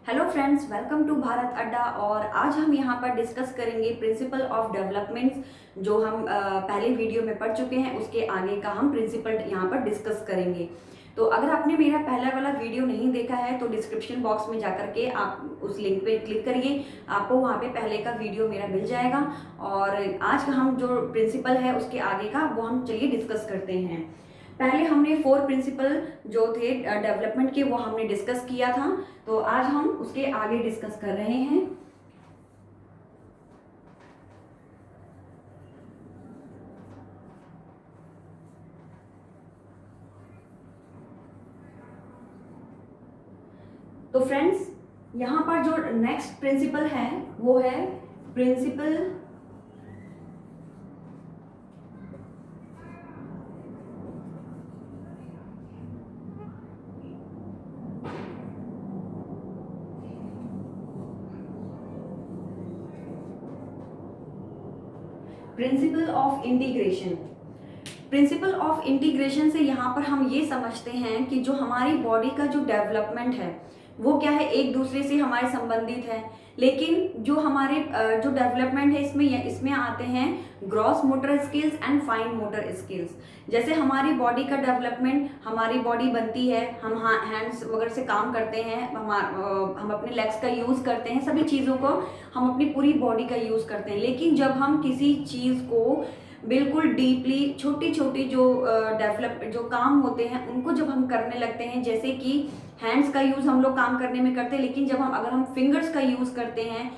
Hello friends, welcome to Bharat Adda. और आज हम यहाँ पर डिस्कस करेंगे प्रिंसिपल ऑफ डेवलपमेंट्स। जो हम पहले वीडियो में पढ़ चुके हैं, उसके आगे का हम प्रिंसिपल यहाँ पर डिस्कस करेंगे। तो अगर आपने मेरा पहला वाला वीडियो नहीं देखा है तो डिस्क्रिप्शन बॉक्स में जाकर के आप उस लिंक पे क्लिक करिए, आपको वहाँ पे पहले का वीडियो मेरा मिल जाएगा। और आज का हम जो प्रिंसिपल है उसके आगे का वो हम चलिए डिस्कस करते हैं। पहले हमने 4 प्रिंसिपल जो थे डेवलपमेंट के वो हमने डिस्कस किया था, तो आज हम उसके आगे डिस्कस कर रहे हैं। तो फ्रेंड्स, यहाँ पर जो नेक्स्ट प्रिंसिपल है वो है principle principle of integration. Principle of integration से यहाँ पर हम ये समझते हैं कि जो हमारी बॉडी का जो डेवलपमेंट है वो क्या है, एक दूसरे से हमारे संबंधित है। लेकिन जो हमारे जो डेवलपमेंट है इसमें आते हैं gross motor skills and fine motor skills. जैसे हमारी बॉडी का डेवलपमेंट, हमारी बॉडी बनती है, हम हैंड्स वगैरह से काम करते हैं, हम अपने लेग्स का यूज़ करते हैं, सभी चीज़ों को हम अपनी पूरी बॉडी का यूज़ करते हैं। लेकिन जब हम किसी चीज़ को बिल्कुल डीपली छोटी छोटी जो डेवलप जो काम होते हैं उनको जब हम करने लगते हैं, जैसे कि हैंड्स का यूज़ हम लोग काम करने में करते हैं, लेकिन जब हम अगर हम फिंगर्स का यूज़ करते हैं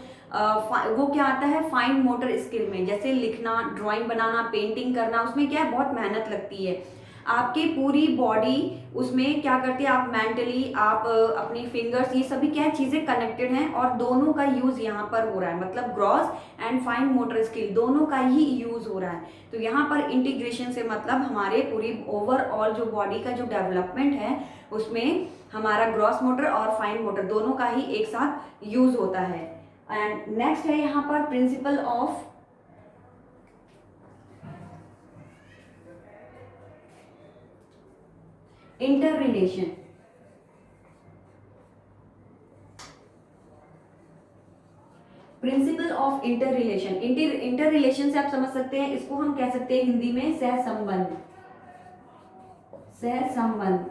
वो क्या आता है फाइन मोटर स्किल में। जैसे लिखना, ड्राइंग बनाना, पेंटिंग करना, उसमें क्या है बहुत मेहनत लगती है। आपकी पूरी बॉडी उसमें क्या करती है, आप मेंटली, आप अपनी फिंगर्स, ये सभी क्या चीज़ें कनेक्टेड हैं और दोनों का यूज़ यहाँ पर हो रहा है। मतलब gross and fine motor skill दोनों का ही यूज़ हो रहा है। तो यहाँ पर इंटीग्रेशन से मतलब हमारे पूरी ओवरऑल जो बॉडी का जो डेवलपमेंट है उसमें हमारा ग्रॉस मोटर और फाइन मोटर दोनों का ही एक साथ यूज़ होता है। एंड नेक्स्ट है यहाँ पर principle of inter relation. Principle of inter relation, inter relation से आप समझ सकते हैं, इसको हम कह सकते हैं हिंदी में सहसंबंध। सहसंबंध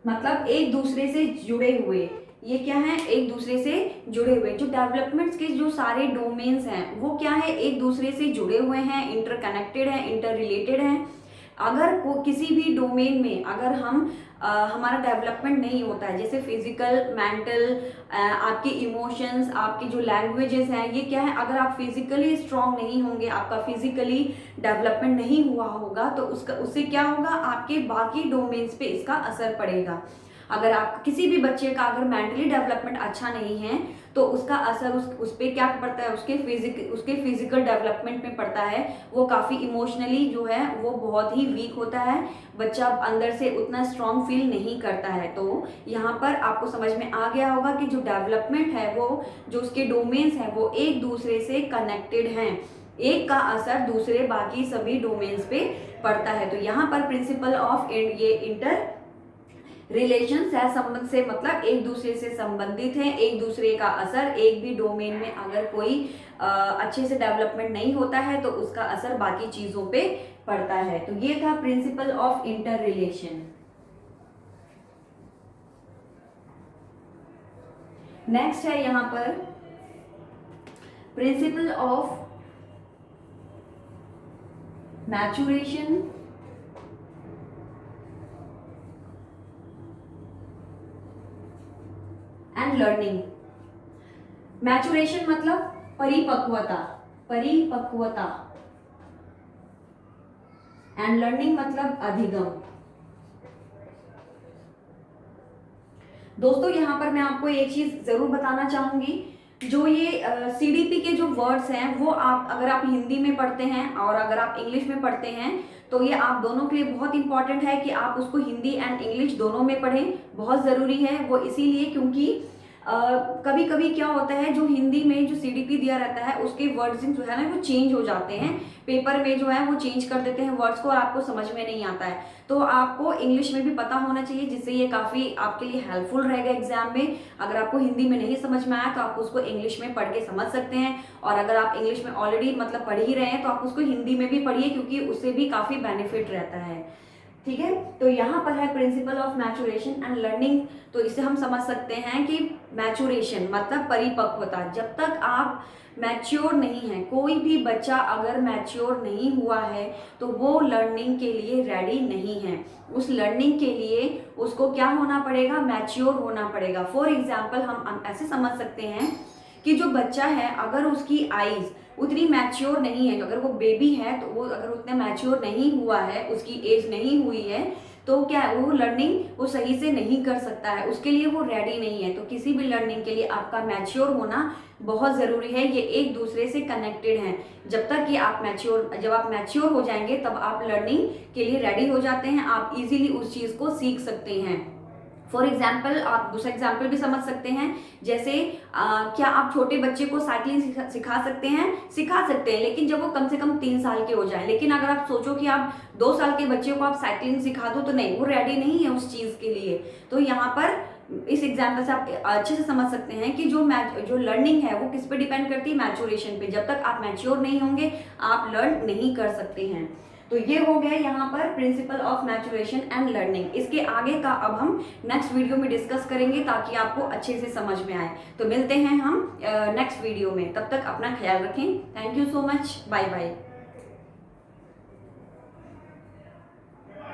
मतलब एक दूसरे से जुड़े हुए। ये क्या है, एक दूसरे से जुड़े हुए। जो डेवलपमेंट्स के जो सारे डोमेन्स हैं वो क्या है, एक दूसरे से जुड़े हुए हैं, इंटरकनेक्टेड हैं, इंटर रिलेटेड हैं। अगर किसी भी डोमेन में अगर हम हमारा डेवलपमेंट नहीं होता है, जैसे फिजिकल, मेंटल, आपके इमोशंस, आपकी जो लैंग्वेजेस हैं, ये क्या है, अगर आप फिजिकली स्ट्रांग नहीं होंगे, आपका फिजिकली डेवलपमेंट नहीं हुआ होगा तो उससे क्या होगा, आपके बाकी डोमेन्स पे इसका असर पड़ेगा। अगर आप किसी भी बच्चे का अगर मेंटली डेवलपमेंट अच्छा नहीं है तो उसका असर उस पर क्या पड़ता है, उसके फिजिकल डेवलपमेंट में पड़ता है। वो काफ़ी इमोशनली जो है वो बहुत ही वीक होता है, बच्चा अंदर से उतना स्ट्रांग फील नहीं करता है। तो यहाँ पर आपको समझ में आ गया होगा कि जो डेवलपमेंट है वो जो उसके डोमेन्स हैं वो एक दूसरे से कनेक्टेड हैं, एक का असर दूसरे बाकी सभी डोमेन्स पे पड़ता है। तो यहाँ पर प्रिंसिपल ऑफ ये इंटर रिलेशन सहसंबंध से मतलब एक दूसरे से संबंधित है, एक दूसरे का असर, एक भी डोमेन में अगर कोई अच्छे से डेवलपमेंट नहीं होता है तो उसका असर बाकी चीजों पे पड़ता है। तो ये था principle of inter relation. Next है यहाँ पर principle of maturation and learning. Maturation मतलब परिपक्वता, परिपक्वता, एंड लर्निंग मतलब अधिगम। दोस्तों यहाँ पर मैं आपको एक चीज जरूर बताना चाहूंगी, जो ये सीडीपी के जो वर्ड्स हैं वो आप अगर आप हिंदी में पढ़ते हैं और अगर आप इंग्लिश में पढ़ते हैं तो ये आप दोनों के लिए बहुत इंपॉर्टेंट है कि आप उसको हिंदी एंड इंग्लिश दोनों में पढ़ें। बहुत ज़रूरी है वो इसीलिए क्योंकि कभी कभी क्या होता है, जो हिंदी में जो सीडीपी दिया रहता है उसके वर्ड्स जो है ना वो चेंज हो जाते हैं, पेपर में जो है वो चेंज कर देते हैं वर्ड्स को और आपको समझ में नहीं आता है। तो आपको इंग्लिश में भी पता होना चाहिए, जिससे ये काफ़ी आपके लिए हेल्पफुल रहेगा एग्जाम में। अगर आपको हिंदी में नहीं समझ में आया तो आप उसको इंग्लिश में पढ़ के समझ सकते हैं, और अगर आप इंग्लिश में ऑलरेडी मतलब पढ़ ही रहे हैं तो आप उसको हिंदी में भी पढ़िए, क्योंकि उससे भी काफ़ी बेनिफिट रहता है। ठीक है, तो यहाँ पर है principle of maturation and learning. तो इसे हम समझ सकते हैं कि मैचुरेशन मतलब परिपक्वता। जब तक आप मैच्योर नहीं है, कोई भी बच्चा अगर मैच्योर नहीं हुआ है तो वो लर्निंग के लिए रेडी नहीं है। उस लर्निंग के लिए उसको क्या होना पड़ेगा, मैच्योर होना पड़ेगा। फॉर एग्जाम्पल हम ऐसे समझ सकते हैं कि जो बच्चा है अगर उसकी आईज उतनी मैच्योर नहीं है, अगर वो बेबी है तो वो अगर उतना मैच्योर नहीं हुआ है, उसकी एज नहीं हुई है, तो क्या है वो लर्निंग वो सही से नहीं कर सकता है, उसके लिए वो रेडी नहीं है। तो किसी भी लर्निंग के लिए आपका मैच्योर होना बहुत ज़रूरी है, ये एक दूसरे से कनेक्टेड हैं। जब तक कि जब आप मैच्योर हो जाएंगे तब आप लर्निंग के लिए रेडी हो जाते हैं, आप इजीली उस चीज़ को सीख सकते हैं। फॉर एग्जाम्पल आप दूसरा एग्जाम्पल भी समझ सकते हैं, जैसे क्या आप छोटे बच्चे को साइकिलिंग सिखा सकते हैं? सिखा सकते हैं, लेकिन जब वो कम से कम 3 साल के हो जाए। लेकिन अगर आप सोचो कि आप 2 साल के बच्चे को आप साइकिलिंग सिखा दो, तो नहीं, वो रेडी नहीं है उस चीज़ के लिए। तो यहाँ पर इस एग्जाम्पल से आप अच्छे से समझ सकते हैं कि जो लर्निंग है वो किस पे डिपेंड करती है, मैच्योरेशन पे। जब तक आप मैच्योर नहीं होंगे आप लर्न नहीं कर सकते हैं। तो ये हो गया यहाँ पर principle of maturation and learning. इसके आगे का अब हम नेक्स्ट वीडियो में डिस्कस करेंगे ताकि आपको अच्छे से समझ में आए। तो मिलते हैं हम नेक्स्ट वीडियो में, तब तक अपना ख्याल रखें। Thank you so much, bye bye.